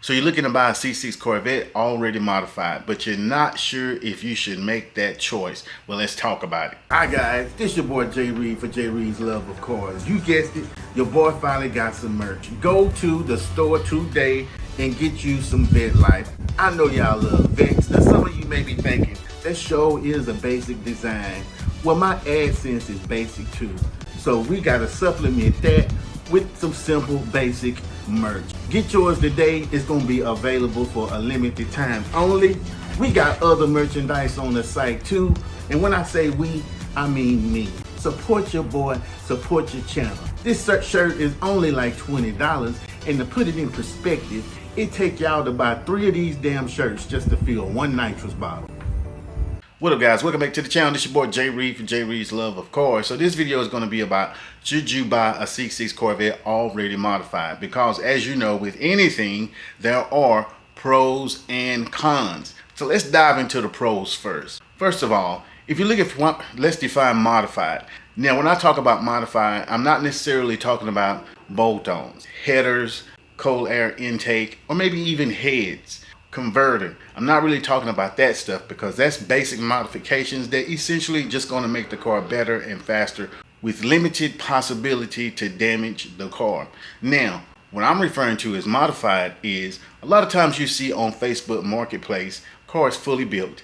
So you're looking to buy a C6 Corvette already modified, but you're not sure if you should make that choice. Well, let's talk about it. Hi guys, this your boy Jay Reed for Jay Reed's Love of Cars. You guessed it, your boy finally got some merch. Go to the store today and get you some Vet Life. I know y'all love vets. Now some of you may be thinking, that show is a basic design. Well, my AdSense is basic too. So we gotta supplement that with some simple basic merch. Get yours today. It's gonna be available for a limited time only. We got other merchandise on the site too. And when I say we, I mean me. Support your boy, support your channel. This shirt is only like $20, and to put it in perspective, it take y'all to buy 3 of these damn shirts just to fill 1 nitrous bottle. What up guys, welcome back to the channel. This is your boy Jay Reed for Jay Reed's Love of Cars. So this video is going to be about, should you buy a C6 Corvette already modified? Because as you know, with anything, there are pros and cons. So let's dive into the pros first. First of all, if you look at one, let's define modified. Now when I talk about modified, I'm not necessarily talking about bolt-ons, headers, cold air intake, or maybe even heads. Converter. I'm not really talking about that stuff because that's basic modifications that essentially just going to make the car better and faster with limited possibility to damage the car. Now, what I'm referring to as modified is a lot of times you see on Facebook Marketplace cars fully built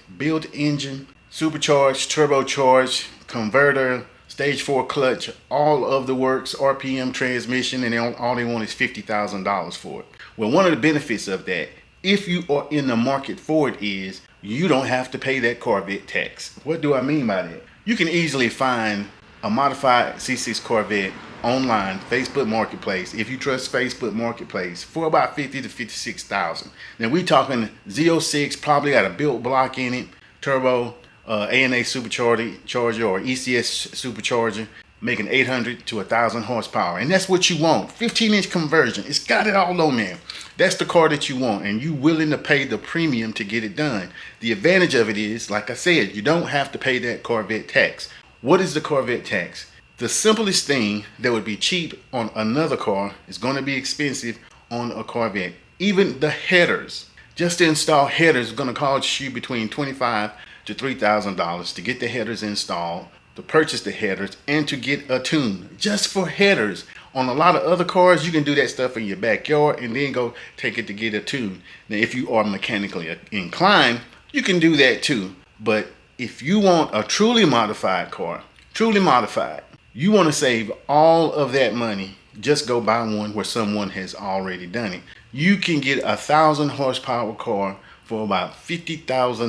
engine, supercharged, turbocharged, converter, stage 4 clutch, all of the works, RPM transmission, and all they want is $50,000 for it. Well, one of the benefits of that, if you are in the market for it, is you don't have to pay that Corvette tax. What do I mean by that? You can easily find a modified C6 Corvette online, Facebook Marketplace, if you trust Facebook Marketplace, for about $50,000 to $56,000. Now we're talking Z06, probably got a built block in it, turbo, ANA supercharger or ECS supercharger, making 800 to 1,000 horsepower. And that's what you want. 15-inch conversion. It's got it all on there. That's the car that you want, and you willing to pay the premium to get it done. The advantage of it is, like I said, you don't have to pay that Corvette tax. What is the Corvette tax? The simplest thing that would be cheap on another car is going to be expensive on a Corvette. Even the headers. Just to install headers is going to cost you between $2,500 to $3,000 to get the headers installed, to purchase the headers, and to get a tune just for headers. On a lot of other cars, you can do that stuff in your backyard and then go take it to get a tune. Now, if you are mechanically inclined, you can do that too. But if you want a truly modified car, truly modified, you want to save all of that money, just go buy one where someone has already done it. You can get 1,000 horsepower car for about $50,000,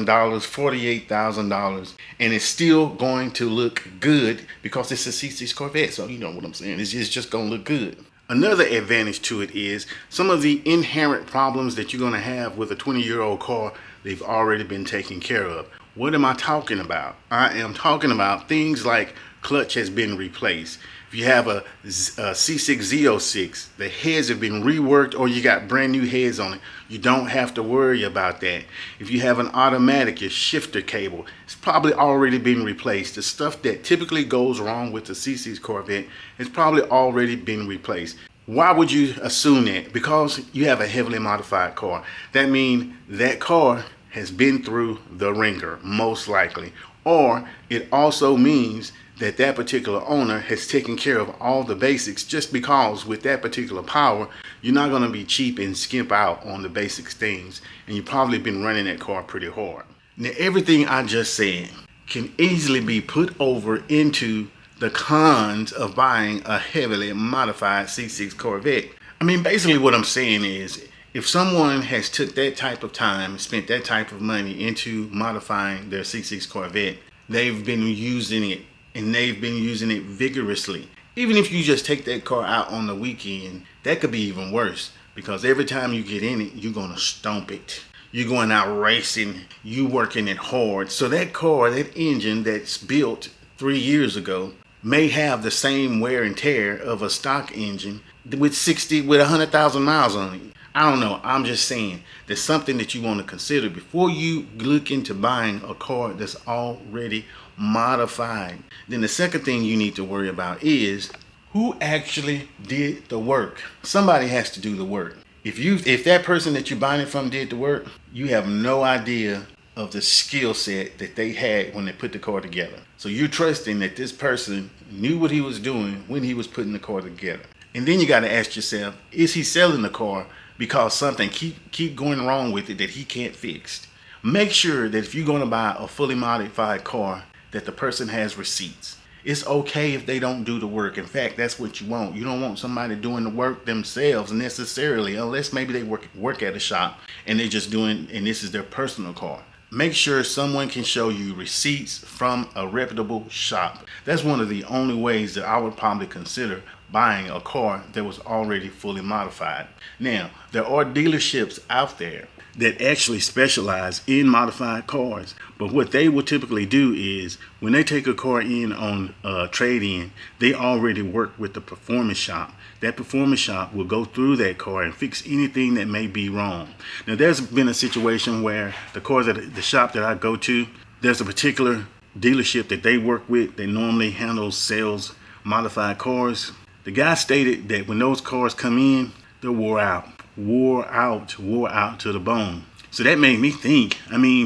$48,000, and it's still going to look good because it's a C6 Corvette. So you know what I'm saying, it's just going to look good. Another advantage to it is some of the inherent problems that you're going to have with a 20-year-old car, they've already been taken care of. What am I talking about? I am talking about things like clutch has been replaced. If you have a C6 Z06, the heads have been reworked, or you got brand new heads on it, you don't have to worry about that. If you have an automatic, your shifter cable, it's probably already been replaced. The stuff that typically goes wrong with the C6 Corvette has probably already been replaced. Why would you assume that? Because you have a heavily modified car. That means that car has been through the ringer, most likely. Or it also means that that particular owner has taken care of all the basics, just because with that particular power, you're not going to be cheap and skimp out on the basic things, and you've probably been running that car pretty hard. Now, everything I just said can easily be put over into the cons of buying a heavily modified C6 Corvette. I mean, basically what I'm saying is, if someone has took that type of time, spent that type of money into modifying their C6 Corvette, they've been using it, and they've been using it vigorously. Even if you just take that car out on the weekend, that could be even worse, because every time you get in it, you're gonna stomp it. You're going out racing, you working it hard. So that car, that engine that's built 3 years ago, may have the same wear and tear of a stock engine with 100,000 miles on it. I don't know, I'm just saying, there's something that you want to consider before you look into buying a car that's already modified. Then the second thing you need to worry about is who actually did the work. Somebody has to do the work. If that person that you're buying it from did the work, you have no idea of the skill set that they had when they put the car together. So you're trusting that this person knew what he was doing when he was putting the car together. And then you got to ask yourself, is he selling the car because something keep going wrong with it that he can't fix? Make sure that if you're going to buy a fully modified car, that the person has receipts. It's okay if they don't do the work. In fact, that's what you want. You don't want somebody doing the work themselves necessarily, unless maybe they work at a shop and they're just doing, and this is their personal car. Make sure someone can show you receipts from a reputable shop. That's one of the only ways that I would probably consider buying a car that was already fully modified. Now, there are dealerships out there that actually specialize in modified cars, but what they will typically do is when they take a car in on trade-in, they already work with the performance shop. That performance shop will go through that car and fix anything that may be wrong. Now, there's been a situation where the shop that I go to, there's a particular dealership that they work with that normally sells modified cars. The guy stated that when those cars come in, they're wore out to the bone. So that made me think,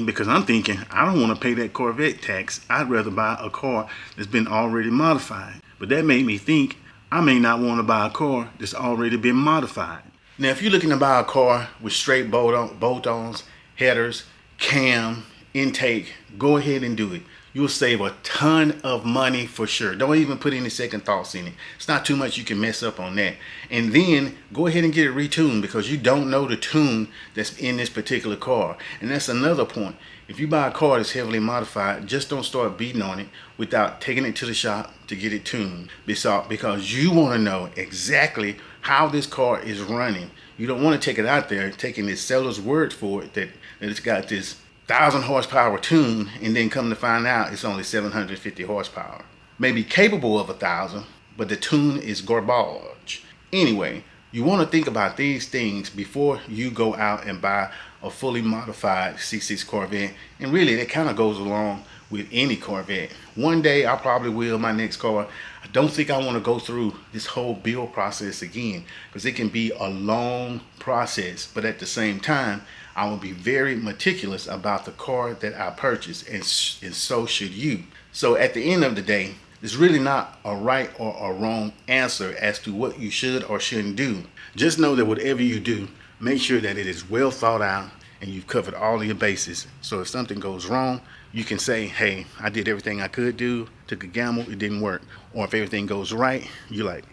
because I'm thinking, I don't want to pay that Corvette tax. I'd rather buy a car that's been already modified. But that made me think, I may not want to buy a car that's already been modified. Now, if you're looking to buy a car with straight bolt-ons, headers, cam, intake, go ahead and do it. You'll save a ton of money for sure. Don't even put any second thoughts in it. It's not too much you can mess up on that. And then go ahead and get it retuned, because you don't know the tune that's in this particular car. And that's another point. If you buy a car that's heavily modified, just don't start beating on it without taking it to the shop to get it tuned. Because you want to know exactly how this car is running. You don't want to take it out there taking this seller's word for it that it's got this 1,000 horsepower tune, and then come to find out it's only 750 horsepower. Maybe capable of 1,000, but the tune is garbage. Anyway, you want to think about these things before you go out and buy a fully modified C6 Corvette. And really, that kind of goes along with any Corvette. One day I probably will, my next car. I don't think I want to go through this whole build process again, because it can be a long process. But at the same time, I will be very meticulous about the car that I purchase, and so should you. So at the end of the day, there's really not a right or a wrong answer as to what you should or shouldn't do. Just know that whatever you do, make sure that it is well thought out and you've covered all of your bases. So if something goes wrong, you can say, hey, I did everything I could do, took a gamble, it didn't work. Or if everything goes right, you're like,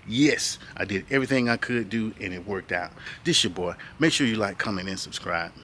yes, I did everything I could do and it worked out. This your boy. Make sure you like, comment, and subscribe.